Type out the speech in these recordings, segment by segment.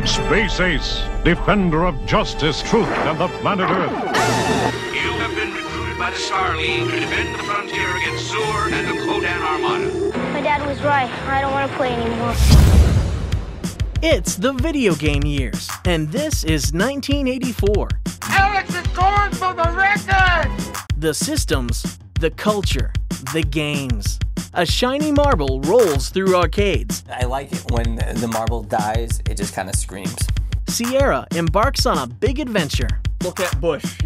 Space Ace, defender of justice, truth, and the planet Earth. You have been recruited by the Star League to defend the frontier against Zur and the Kodan Armada. My dad was right. I don't want to play anymore. It's the video game years, and this is 1984. Alex is going for the record! The systems, the culture, the games. A shiny marble rolls through arcades. I like it when the marble dies, it just kind of screams. Sierra embarks on a big adventure. Look at Bush,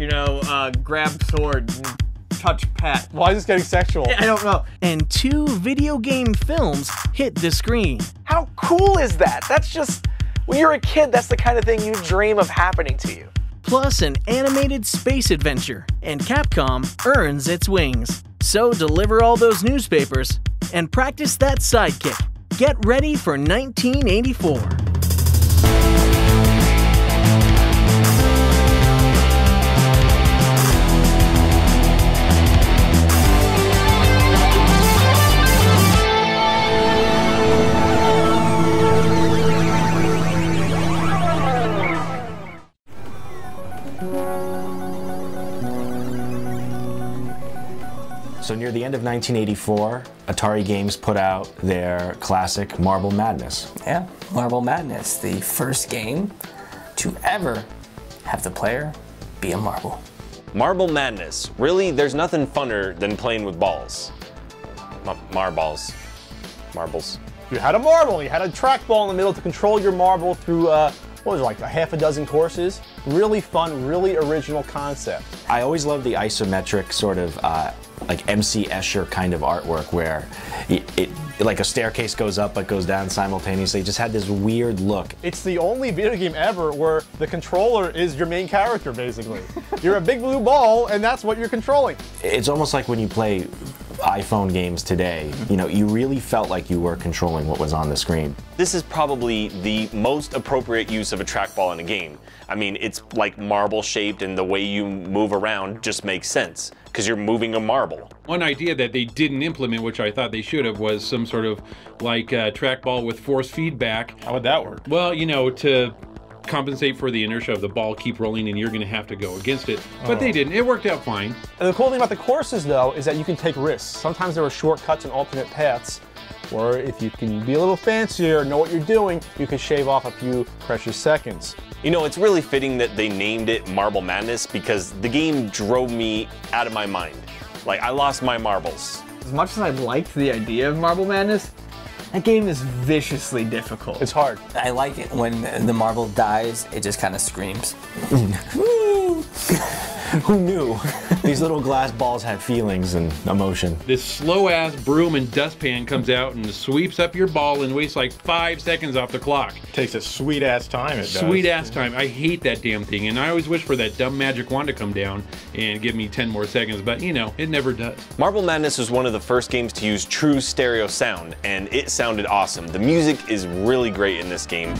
grab sword, and touch Pat. Why is this getting sexual? I don't know. And 2 video game films hit the screen. How cool is that? That's just, when you're a kid, that's the kind of thing you dream of happening to you. Plus an animated space adventure, and Capcom earns its wings. So deliver all those newspapers and practice that sidekick. Get ready for 1984. So near the end of 1984, Atari Games put out their classic Marble Madness. Yeah, Marble Madness, the first game to ever have the player be a marble. Marble Madness. Really, there's nothing funner than playing with balls. Marbles. You had a marble, you had a trackball in the middle to control your marble through, what was it, like a half a dozen courses? Really fun, really original concept. I always loved the isometric sort of like MC Escher kind of artwork where it like a staircase goes up but goes down simultaneously. It just had this weird look. It's the only video game ever where the controller is your main character, basically. You're a big blue ball, and that's what you're controlling. It's almost like when you play iPhone games today, you really felt like you were controlling what was on the screen. This is probably the most appropriate use of a trackball in a game. I mean, it's like marble shaped, and the way you move around just makes sense because you're moving a marble. One idea that they didn't implement, which I thought they should have, was some sort of like trackball with force feedback. How would that work? Well, to compensate for the inertia of the ball keep rolling, and you're going to have to go against it. But they didn't. It worked out fine. And the cool thing about the courses, though, is that you can take risks. Sometimes there are shortcuts and alternate paths, or if you can be a little fancier, know what you're doing, you can shave off a few precious seconds. It's really fitting that they named it Marble Madness because the game drove me out of my mind. Like, I lost my marbles. As much as I liked the idea of Marble Madness, that game is viciously difficult. It's hard. I like it when the marble dies, it just kind of screams. Who knew? These little glass balls had feelings and emotion. This slow-ass broom and dustpan comes out and sweeps up your ball and wastes like 5 seconds off the clock. Takes a sweet-ass time, it does. Sweet-ass time. I hate that damn thing, and I always wish for that dumb magic wand to come down and give me 10 more seconds, but it never does. Marble Madness was one of the first games to use true stereo sound, and it sounded awesome. The music is really great in this game.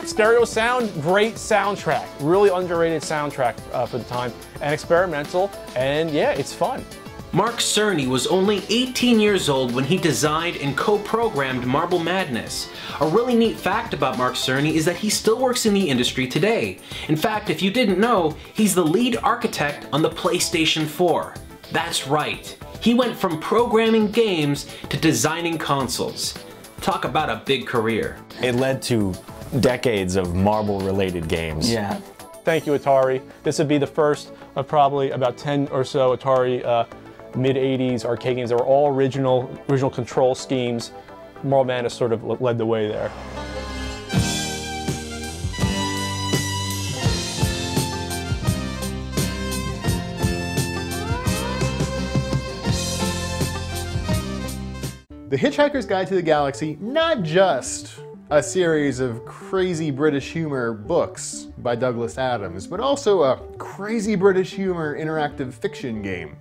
Stereo sound, great soundtrack. Really underrated soundtrack for the time, and experimental, and yeah, it's fun. Mark Cerny was only 18 years old when he designed and co-programmed Marble Madness. A really neat fact about Mark Cerny is that he still works in the industry today. In fact, if you didn't know, he's the lead architect on the PlayStation 4. That's right. He went from programming games to designing consoles. Talk about a big career. It led to decades of marble-related games. Yeah. Thank you, Atari. This would be the first of probably about 10 or so Atari mid-80s arcade games that were all original control schemes. Marble Madness sort of led the way there. The Hitchhiker's Guide to the Galaxy, not just a series of crazy British humor books by Douglas Adams, but also a crazy British humor interactive fiction game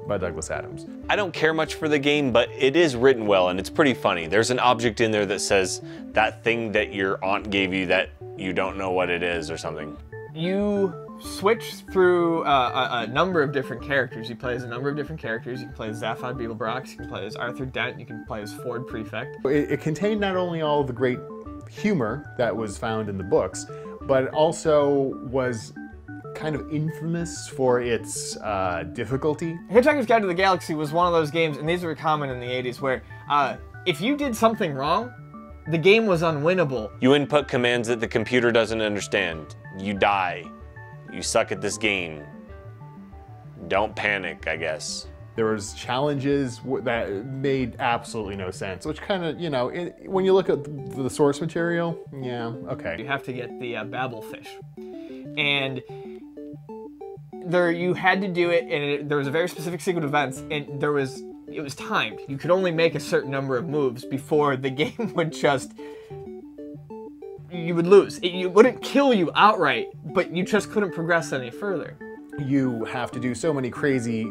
by Douglas Adams. I don't care much for the game, but it is written well and it's pretty funny. There's an object in there that says that thing that your aunt gave you that you don't know what it is or something. You switch through a number of different characters. You play as a number of different characters. You can play as Zaphod Beeblebrox, you can play as Arthur Dent, you can play as Ford Prefect. It contained not only all the great humor that was found in the books, but it also was kind of infamous for its difficulty. Hitchhiker's Guide to the Galaxy was one of those games, and these were common in the 80s, where if you did something wrong, the game was unwinnable. You input commands that the computer doesn't understand. You die. You suck at this game. Don't panic, I guess. There was challenges that made absolutely no sense, which kind of, you know, when you look at the source material, yeah, okay. You have to get the Babelfish. And you had to do it, and there was a very specific sequence of events, and it was timed. You could only make a certain number of moves before the game would just, you would lose. It wouldn't kill you outright, but you just couldn't progress any further. You have to do so many crazy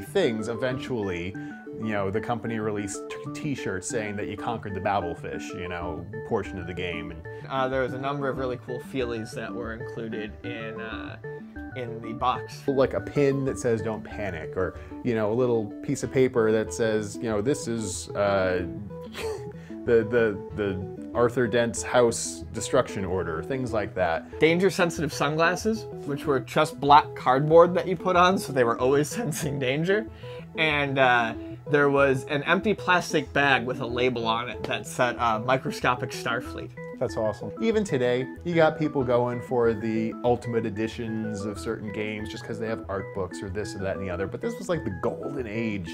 things. Eventually, you know, the company released t-shirts saying that you conquered the Babelfish, you know, portion of the game. And there was a number of really cool feelies that were included in the box. Like a pin that says "Don't panic," or, you know, a little piece of paper that says, you know, this is the Arthur Dent's house destruction order, things like that. Danger-sensitive sunglasses, which were just black cardboard that you put on, so they were always sensing danger. And there was an empty plastic bag with a label on it that said Microscopic Starfleet. That's awesome. Even today, you got people going for the ultimate editions of certain games just because they have art books or this or that and the other. But this was like the golden age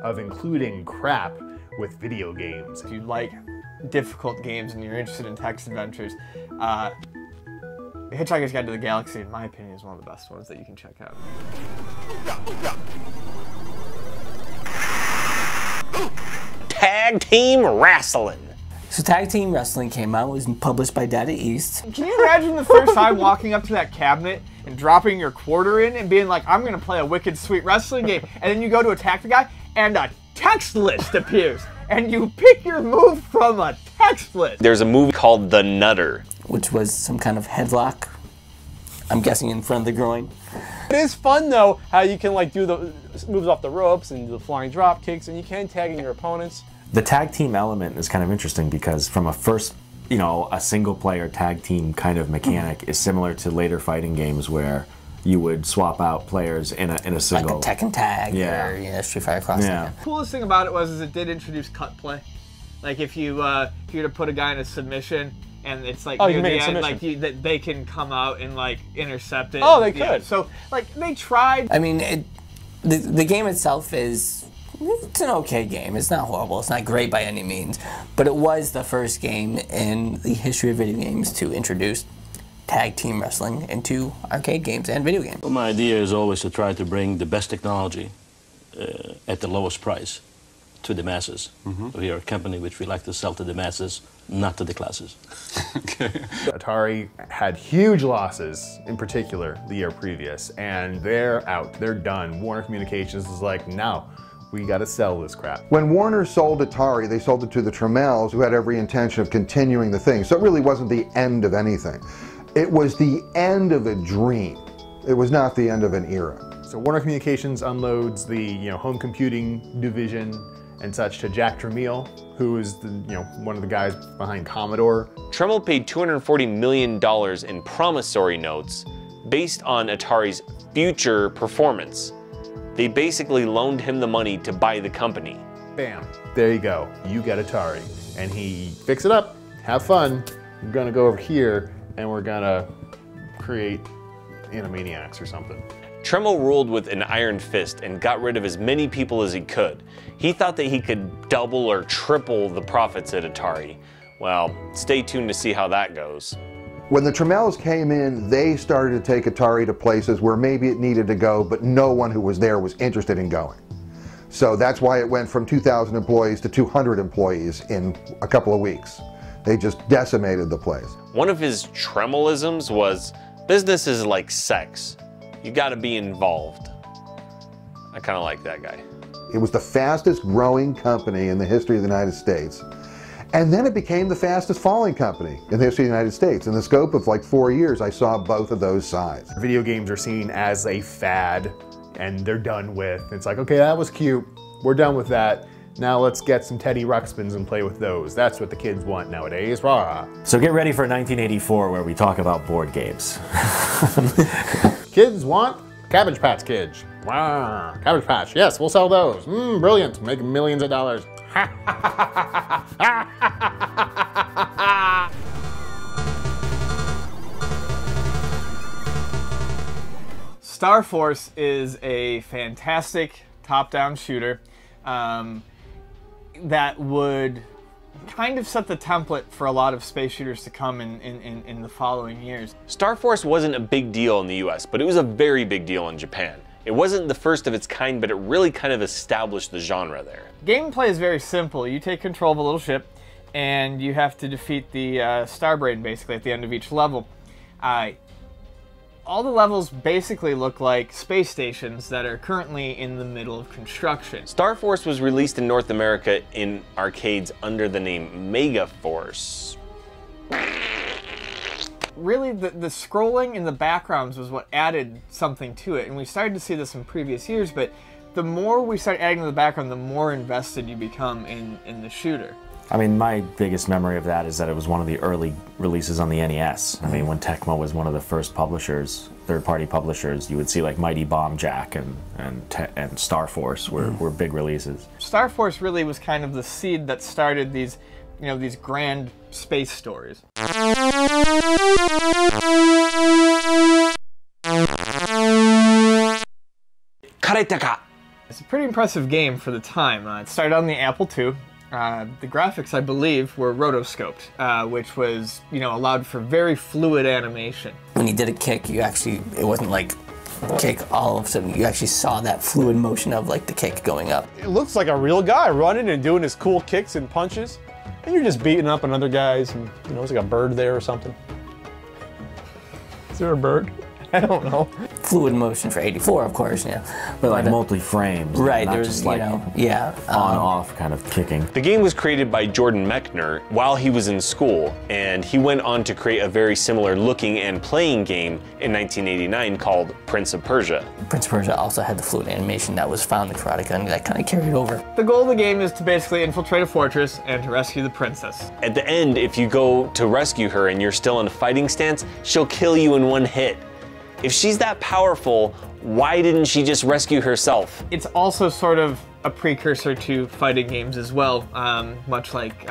of including crap with video games. If you like difficult games and you're interested in text adventures, Hitchhiker's Guide to the Galaxy, in my opinion, is one of the best ones that you can check out. Tag Team Wrestling. So Tag Team Wrestling came out, was published by Data East. Can you imagine the first time walking up to that cabinet and dropping your quarter in and being like, I'm going to play a wicked sweet wrestling game, and then you go to attack the guy and a text list appears and you pick your move from a text list. There's a movie called The Nutter, which was some kind of headlock, I'm guessing in front of the groin. It is fun though, how you can like do the moves off the ropes and the flying drop kicks, and you can tag in your opponents. The tag team element is kind of interesting because from a first, you know, a single player tag team kind of mechanic is similar to later fighting games where you would swap out players in a single. Like a Tekken tag or Street Fighter Cross. The coolest thing about it was it did introduce cut play. Like if you were to put a guy in a submission and it's like near the end, like they can come out and like intercept it. Oh, they could. So like they tried. I mean, the game itself it's an okay game. It's not horrible. It's not great by any means. But it was the first game in the history of video games to introduce tag team wrestling into arcade games and video games. Well, my idea is always to try to bring the best technology at the lowest price to the masses. We are a company which we like to sell to the masses, not to the classes. Atari had huge losses, in particular, the year previous, and they're out. They're done. Warner Communications is like, no, we got to sell this crap. When Warner sold Atari, they sold it to the Trammels, who had every intention of continuing the thing. So it really wasn't the end of anything. It was the end of a dream. It was not the end of an era. So Warner Communications unloads the home computing division and such to Jack Tramiel, who is one of the guys behind Commodore. Tramiel paid $240 million in promissory notes based on Atari's future performance. They basically loaned him the money to buy the company. Bam, there you go. You got Atari. And he fix it up, have fun. We're gonna go over here and we're gonna create Animaniacs or something. Tramiel ruled with an iron fist and got rid of as many people as he could. He thought that he could double or triple the profits at Atari. Well, stay tuned to see how that goes. When the Trammels came in, they started to take Atari to places where maybe it needed to go, but no one who was there was interested in going. So that's why it went from 2,000 employees to 200 employees in a couple of weeks. They just decimated the place. One of his Tramelisms was, business is like sex. You gotta be involved. I kinda like that guy. It was the fastest growing company in the history of the United States. And then it became the fastest falling company in the history of the United States. In the scope of like 4 years, I saw both of those sides. Video games are seen as a fad, and they're done with. It's like, okay, that was cute. We're done with that. Now let's get some Teddy Ruxpins and play with those. That's what the kids want nowadays. Rah. So get ready for 1984 where we talk about board games. Kids want Cabbage Patch Kids. Wow, Cabbage Patch. Yes, we'll sell those. Brilliant. Make millions of dollars. Star Force is a fantastic top-down shooter that would kind of set the template for a lot of space shooters to come in the following years. Star Force wasn't a big deal in the US, but it was a very big deal in Japan. It wasn't the first of its kind, but it really kind of established the genre there. Gameplay is very simple. You take control of a little ship, and you have to defeat the Starbrain, basically, at the end of each level. All the levels basically look like space stations that are currently in the middle of construction. Star Force was released in North America in arcades under the name Mega Force. Really, the scrolling in the backgrounds was what added something to it, and we started to see this in previous years, but the more we start adding to the background, the more invested you become in the shooter. I mean, my biggest memory of that is that it was one of the early releases on the NES. I mean, when Tecmo was one of the first publishers, third-party publishers, you would see like Mighty Bomb Jack and Star Force were big releases. Star Force really was kind of the seed that started these, you know, these grand space stories. Karateka! It's a pretty impressive game for the time. It started on the Apple II. The graphics, I believe, were rotoscoped, which was, you know, allowed for very fluid animation. When you did a kick, you actually, it wasn't like kick all of a sudden, you actually saw that fluid motion of like the kick going up. It looks like a real guy running and doing his cool kicks and punches, and you're just beating up on other guys, and you know, there's like a bird there or something. Is there a bird? I don't know. Fluid motion for 84, of course, yeah. But like multi-frames. Right, not there's, just like on-off kind of kicking. The game was created by Jordan Mechner while he was in school, and he went on to create a very similar looking and playing game in 1989 called Prince of Persia. Prince of Persia also had the fluid animation that was found in Karateka, and that kind of carried over. The goal of the game is to basically infiltrate a fortress and to rescue the princess. At the end, if you go to rescue her and you're still in a fighting stance, she'll kill you in one hit. If she's that powerful, why didn't she just rescue herself? It's also sort of a precursor to fighting games as well, much like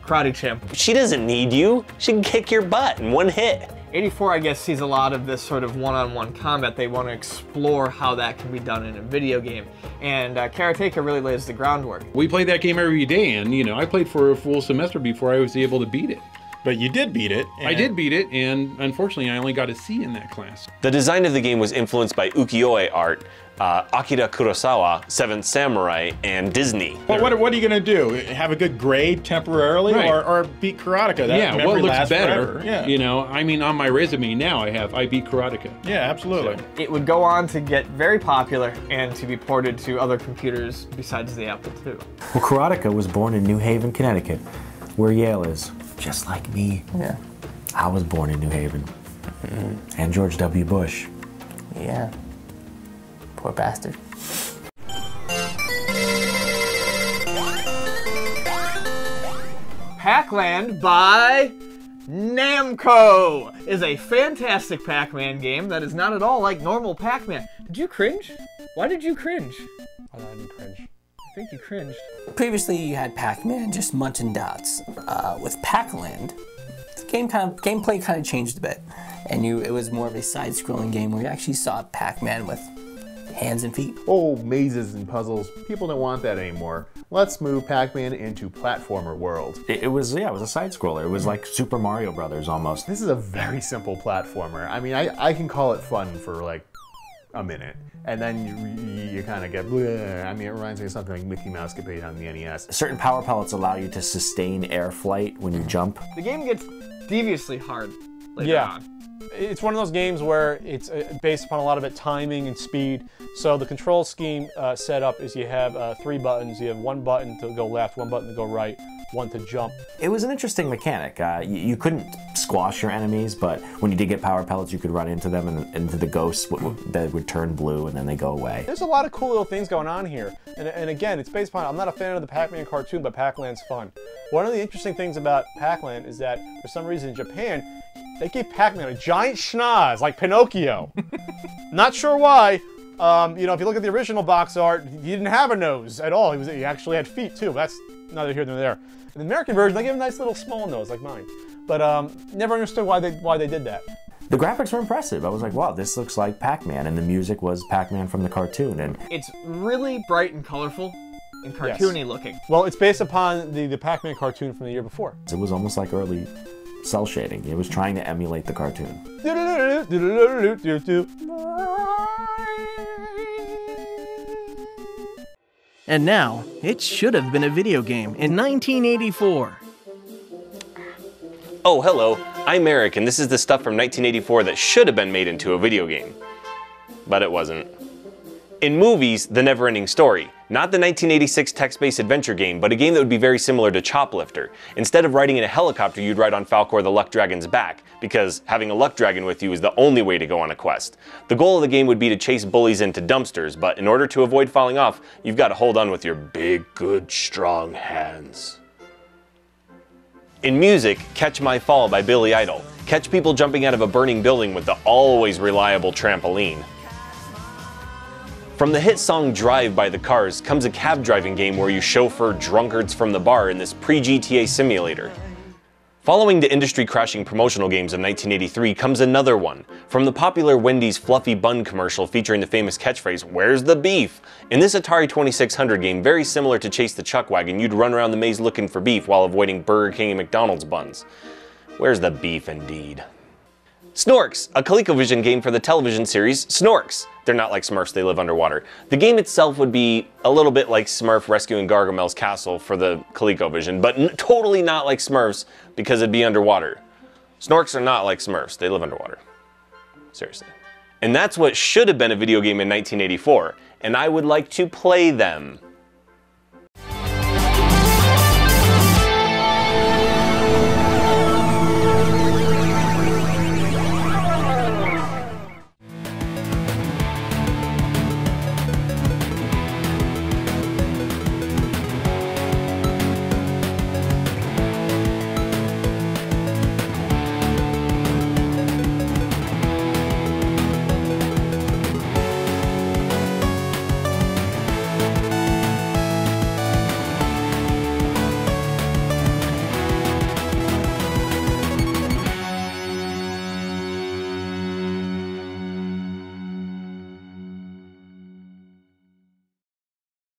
Karate Champ. She doesn't need you. She can kick your butt in one hit. 84, I guess, sees a lot of this sort of one-on-one combat. They want to explore how that can be done in a video game. And Karateka really lays the groundwork. We played that game every day, and you know, I played for a full semester before I was able to beat it. But you did beat it. I did beat it, and unfortunately I only got a C in that class. The design of the game was influenced by ukiyo-e art, Akira Kurosawa, Seventh Samurai, and Disney. Well, what are you going to do? Have a good grade temporarily, right, or beat Karateka? That yeah, what looks better? Forever. Yeah. You know, I mean, on my resume now I beat Karateka. Yeah, absolutely. So, it would go on to get very popular and to be ported to other computers besides the Apple II. Well, Karateka was born in New Haven, Connecticut, where Yale is. Just like me. Yeah. I was born in New Haven. And George W. Bush. Yeah. Poor bastard. Pac-Land by Namco is a fantastic Pac-Man game that is not at all like normal Pac-Man. Did you cringe? Why did you cringe? I didn't cringe. I think you cringed. Previously, you had Pac-Man just munching dots. With Pac-Land, the gameplay kind of changed a bit, and it was more of a side-scrolling game where you actually saw Pac-Man with hands and feet. Oh, mazes and puzzles. People don't want that anymore. Let's move Pac-Man into platformer world. It was a side-scroller. It was like Super Mario Brothers almost. This is a very simple platformer. I mean, I can call it fun for like a minute. And then you kind of get, bleh. I mean, it reminds me of something like Mickey Mouse Capade on the NES. Certain power pellets allow you to sustain air flight when you jump. The game gets deviously hard later on. It's one of those games where it's based upon a lot of it timing and speed. So the control scheme set up is you have 3 buttons. You have 1 button to go left, 1 button to go right, 1 to jump. It was an interesting mechanic. You couldn't squash your enemies, but when you did get power pellets, you could run into them and into the ghosts that would turn blue and then they go away. There's a lot of cool little things going on here. And again, it's based upon, I'm not a fan of the Pac-Man cartoon, but Pac-Land's fun. One of the interesting things about Pac-Land is that for some reason in Japan, they gave Pac-Man a giant schnoz like Pinocchio. Not sure why. You know, if you look at the original box art, he didn't have a nose at all. He actually had feet too. That's neither here nor there. In the American version, they gave him a nice little small nose like mine. But never understood why they did that. The graphics were impressive. I was like, wow, this looks like Pac-Man, and the music was Pac-Man from the cartoon. And it's really bright and colorful and cartoony looking. Well, it's based upon the Pac-Man cartoon from the year before. It was almost like early cell shading. It was trying to emulate the cartoon. And now, it should have been a video game in 1984. Oh, hello, I'm Eric, and this is the stuff from 1984 that should have been made into a video game. But it wasn't. In movies, The Neverending Story. Not the 1986 text-based adventure game, but a game that would be very similar to Choplifter. Instead of riding in a helicopter, you'd ride on Falcor the Luck Dragon's back, because having a Luck Dragon with you is the only way to go on a quest. The goal of the game would be to chase bullies into dumpsters, but in order to avoid falling off, you've got to hold on with your big, good, strong hands. In music, Catch My Fall by Billy Idol. Catch people jumping out of a burning building with the always reliable trampoline. From the hit song Drive by the Cars comes a cab driving game where you chauffeur drunkards from the bar in this pre-GTA simulator. Following the industry-crashing promotional games of 1983 comes another one. From the popular Wendy's Fluffy Bun commercial featuring the famous catchphrase, "Where's the beef?" In this Atari 2600 game, very similar to Chase the Chuck Wagon, you'd run around the maze looking for beef while avoiding Burger King and McDonald's buns. Where's the beef indeed? Snorks, a ColecoVision game for the television series Snorks. They're not like Smurfs, they live underwater. The game itself would be a little bit like Smurf rescuing Gargamel's castle for the ColecoVision, but totally not like Smurfs because it'd be underwater. Snorks are not like Smurfs, they live underwater. Seriously. And that's what should have been a video game in 1984, and I would like to play them.